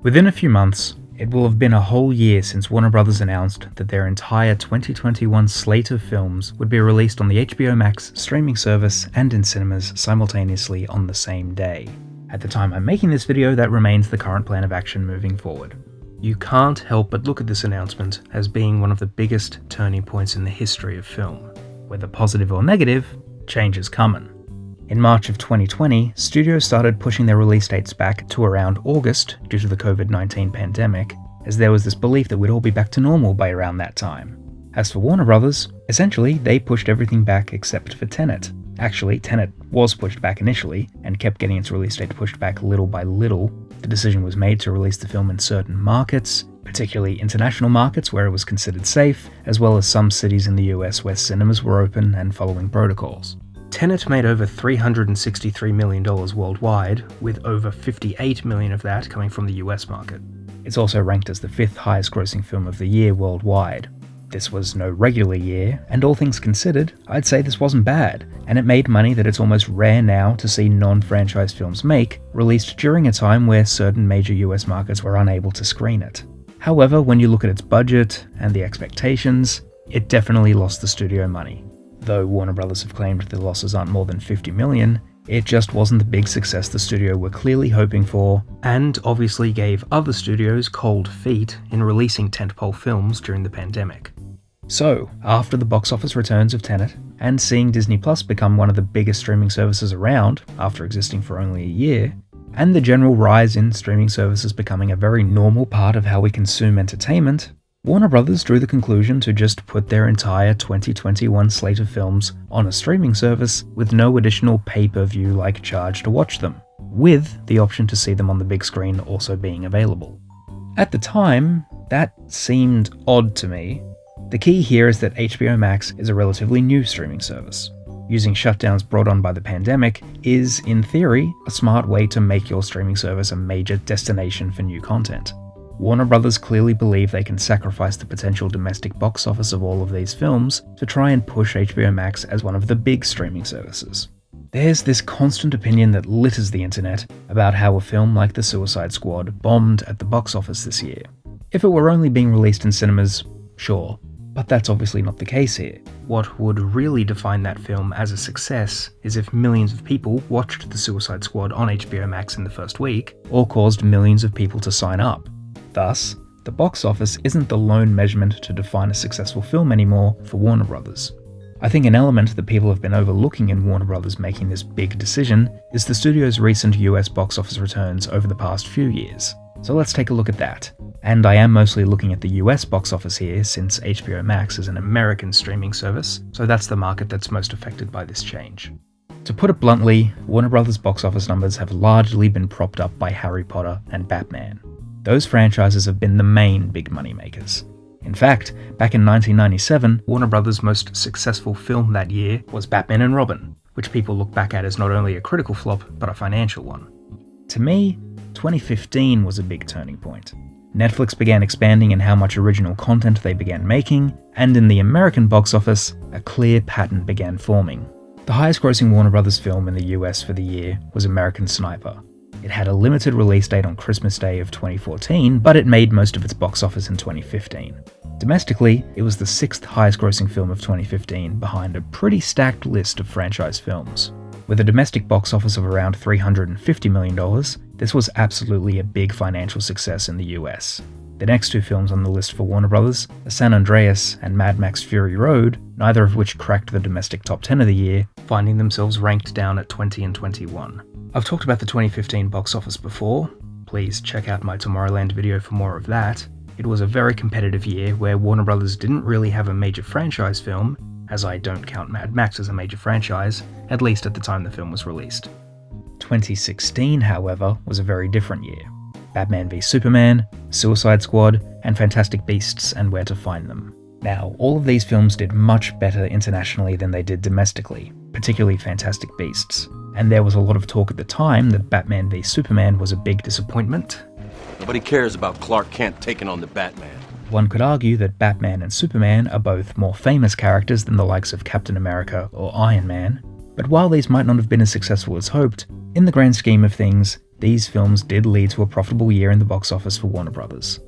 Within a few months, it will have been a whole year since Warner Bros. Announced that their entire 2021 slate of films would be released on the HBO Max streaming service and in cinemas simultaneously on the same day. At the time I'm making this video, that remains the current plan of action moving forward. You can't help but look at this announcement as being one of the biggest turning points in the history of film. Whether positive or negative, change is coming. In March of 2020, studios started pushing their release dates back to around August due to the COVID-19 pandemic, as there was this belief that we'd all be back to normal by around that time. As for Warner Bros., essentially they pushed everything back except for Tenet. Actually, Tenet was pushed back initially and kept getting its release date pushed back little by little. The decision was made to release the film in certain markets, particularly international markets where it was considered safe, as well as some cities in the US where cinemas were open and following protocols. Tenet made over $363 million worldwide, with over $58 million of that coming from the US market. It's also ranked as the 5th highest grossing film of the year worldwide. This was no regular year, and all things considered, I'd say this wasn't bad, and it made money that it's almost rare now to see non-franchise films make, released during a time where certain major US markets were unable to screen it. However, when you look at its budget and the expectations, it definitely lost the studio money. Though Warner Bros. Have claimed the losses aren't more than $50 million, it just wasn't the big success the studio were clearly hoping for, and obviously gave other studios cold feet in releasing tentpole films during the pandemic. So, after the box office returns of Tenet, and seeing Disney Plus become one of the biggest streaming services around after existing for only a year, and the general rise in streaming services becoming a very normal part of how we consume entertainment, Warner Bros. Drew the conclusion to just put their entire 2021 slate of films on a streaming service with no additional pay-per-view-like charge to watch them, with the option to see them on the big screen also being available. At the time, that seemed odd to me. The key here is that HBO Max is a relatively new streaming service. Using shutdowns brought on by the pandemic is, in theory, a smart way to make your streaming service a major destination for new content. Warner Bros. Clearly believe they can sacrifice the potential domestic box office of all of these films to try and push HBO Max as one of the big streaming services. There's this constant opinion that litters the internet about how a film like The Suicide Squad bombed at the box office this year. If it were only being released in cinemas, sure, but that's obviously not the case here. What would really define that film as a success is if millions of people watched The Suicide Squad on HBO Max in the first week, or caused millions of people to sign up. Thus, the box office isn't the lone measurement to define a successful film anymore for Warner Bros. I think an element that people have been overlooking in Warner Bros. Making this big decision is the studio's recent US box office returns over the past few years. So let's take a look at that. And I am mostly looking at the US box office here, since HBO Max is an American streaming service, so that's the market that's most affected by this change. To put it bluntly, Warner Bros. Box office numbers have largely been propped up by Harry Potter and Batman. Those franchises have been the main big money makers. In fact, back in 1997, Warner Bros.' most successful film that year was Batman and Robin, which people look back at as not only a critical flop, but a financial one. To me, 2015 was a big turning point. Netflix began expanding in how much original content they began making, and in the American box office, a clear pattern began forming. The highest grossing Warner Bros. Film in the US for the year was American Sniper. It had a limited release date on Christmas Day of 2014, but it made most of its box office in 2015. Domestically, it was the 6th highest grossing film of 2015, behind a pretty stacked list of franchise films. With a domestic box office of around $350 million, this was absolutely a big financial success in the US. The next two films on the list for Warner Bros., San Andreas and Mad Max Fury Road, neither of which cracked the domestic top 10 of the year, finding themselves ranked down at 20 and 21. I've talked about the 2015 box office before. Please check out my Tomorrowland video for more of that. It was a very competitive year where Warner Bros. Didn't really have a major franchise film, as I don't count Mad Max as a major franchise, at least at the time the film was released. 2016, however, was a very different year. Batman v Superman, Suicide Squad, and Fantastic Beasts and Where to Find Them. Now, all of these films did much better internationally than they did domestically, particularly Fantastic Beasts. And there was a lot of talk at the time that Batman v Superman was a big disappointment. Nobody cares about Clark Kent taking on the Batman. One could argue that Batman and Superman are both more famous characters than the likes of Captain America or Iron Man, but while these might not have been as successful as hoped, in the grand scheme of things, these films did lead to a profitable year in the box office for Warner Brothers.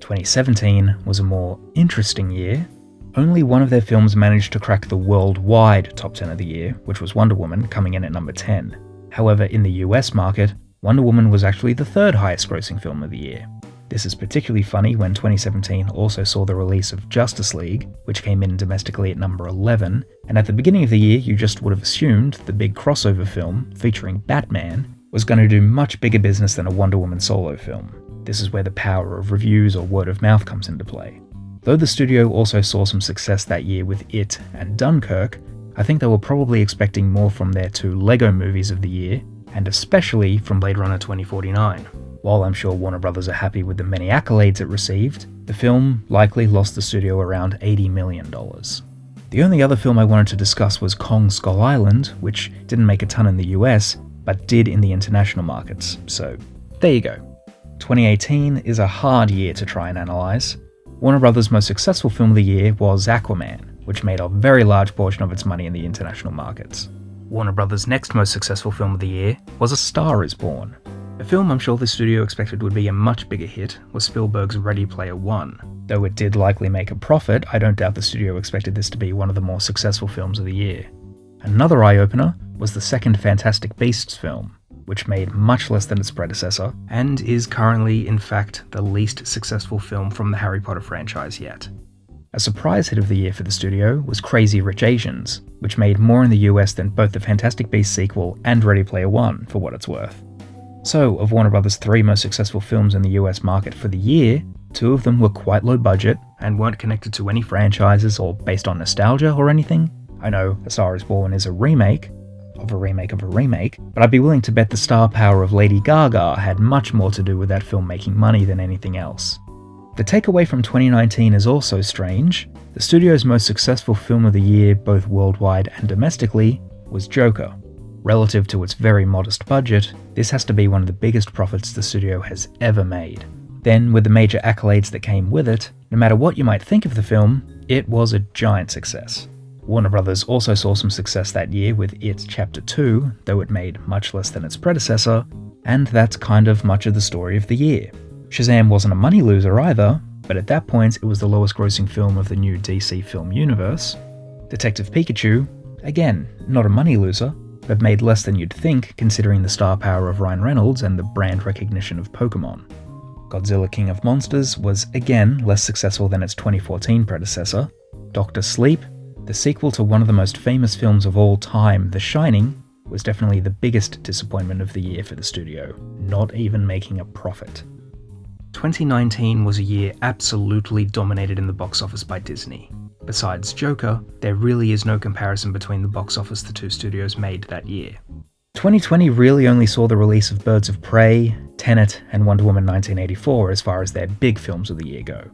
2017 was a more interesting year. Only one of their films managed to crack the worldwide top 10 of the year, which was Wonder Woman, coming in at number 10. However, in the US market, Wonder Woman was actually the third highest grossing film of the year. This is particularly funny when 2017 also saw the release of Justice League, which came in domestically at number 11, and at the beginning of the year you just would have assumed the big crossover film featuring Batman was going to do much bigger business than a Wonder Woman solo film. This is where the power of reviews or word of mouth comes into play. Though the studio also saw some success that year with It and Dunkirk, I think they were probably expecting more from their two Lego movies of the year, and especially from Blade Runner 2049. While I'm sure Warner Brothers are happy with the many accolades it received, the film likely lost the studio around $80 million. The only other film I wanted to discuss was Kong Skull Island, which didn't make a ton in the US, but did in the international markets, so there you go. 2018 is a hard year to try and analyse. Warner Brothers' most successful film of the year was Aquaman, which made a very large portion of its money in the international markets. Warner Brothers' next most successful film of the year was A Star is Born. A film I'm sure the studio expected would be a much bigger hit was Spielberg's Ready Player One. Though it did likely make a profit, I don't doubt the studio expected this to be one of the more successful films of the year. Another eye-opener was the second Fantastic Beasts film, which made much less than its predecessor, and is currently, in fact, the least successful film from the Harry Potter franchise yet. A surprise hit of the year for the studio was Crazy Rich Asians, which made more in the US than both the Fantastic Beasts sequel and Ready Player One, for what it's worth. So, of Warner Brothers' three most successful films in the US market for the year, two of them were quite low budget and weren't connected to any franchises or based on nostalgia or anything. I know A Star is Born is a remake of a remake of a remake, but I'd be willing to bet the star power of Lady Gaga had much more to do with that film making money than anything else. The takeaway from 2019 is also strange. The studio's most successful film of the year, both worldwide and domestically, was Joker. Relative to its very modest budget, this has to be one of the biggest profits the studio has ever made. Then, with the major accolades that came with it, no matter what you might think of the film, it was a giant success. Warner Brothers also saw some success that year with It Chapter 2, though it made much less than its predecessor, and that's kind of much of the story of the year. Shazam wasn't a money loser either, but at that point it was the lowest grossing film of the new DC film universe. Detective Pikachu, again, not a money loser, but made less than you'd think considering the star power of Ryan Reynolds and the brand recognition of Pokemon. Godzilla King of Monsters was again less successful than its 2014 predecessor. Dr. Sleep, the sequel to one of the most famous films of all time, The Shining, was definitely the biggest disappointment of the year for the studio, not even making a profit. 2019 was a year absolutely dominated in the box office by Disney. Besides Joker, there really is no comparison between the box office the two studios made that year. 2020 really only saw the release of Birds of Prey, Tenet, and Wonder Woman 1984 as far as their big films of the year go.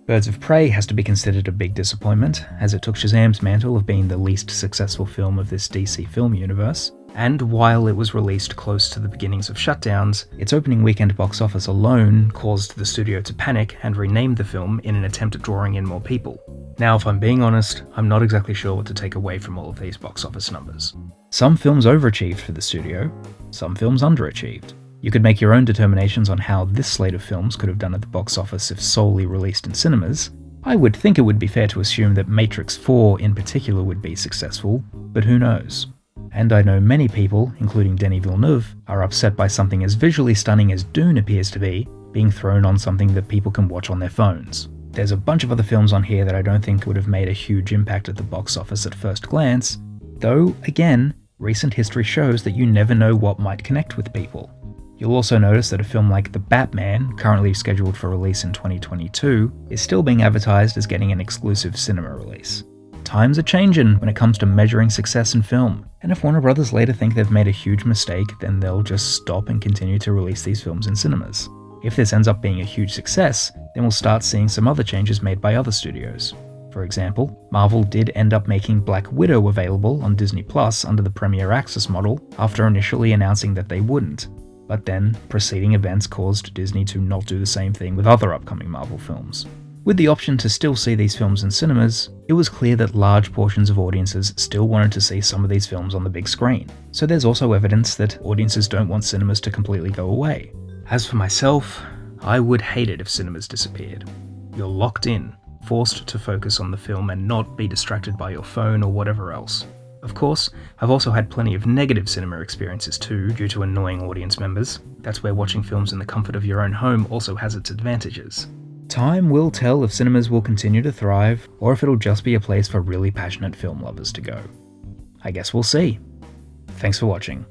Birds of Prey has to be considered a big disappointment, as it took Shazam's mantle of being the least successful film of this DC film universe, and while it was released close to the beginnings of shutdowns, its opening weekend box office alone caused the studio to panic and rename the film in an attempt at drawing in more people. Now, if I'm being honest, I'm not exactly sure what to take away from all of these box office numbers. Some films overachieved for the studio, some films underachieved. You could make your own determinations on how this slate of films could have done at the box office if solely released in cinemas. I would think it would be fair to assume that Matrix 4 in particular would be successful, but who knows? And I know many people, including Denis Villeneuve, are upset by something as visually stunning as Dune appears to be, being thrown on something that people can watch on their phones. There's a bunch of other films on here that I don't think would have made a huge impact at the box office at first glance, though, again, recent history shows that you never know what might connect with people. You'll also notice that a film like The Batman, currently scheduled for release in 2022, is still being advertised as getting an exclusive cinema release. Times are changing when it comes to measuring success in film, and if Warner Brothers later think they've made a huge mistake, then they'll just stop and continue to release these films in cinemas. If this ends up being a huge success, then we'll start seeing some other changes made by other studios. For example, Marvel did end up making Black Widow available on Disney Plus under the Premier Access model after initially announcing that they wouldn't. But then, preceding events caused Disney to not do the same thing with other upcoming Marvel films. With the option to still see these films in cinemas, it was clear that large portions of audiences still wanted to see some of these films on the big screen. So there's also evidence that audiences don't want cinemas to completely go away. As for myself, I would hate it if cinemas disappeared. You're locked in, forced to focus on the film and not be distracted by your phone or whatever else. Of course, I've also had plenty of negative cinema experiences too, due to annoying audience members. That's where watching films in the comfort of your own home also has its advantages. Time will tell if cinemas will continue to thrive, or if it'll just be a place for really passionate film lovers to go. I guess we'll see. Thanks for watching.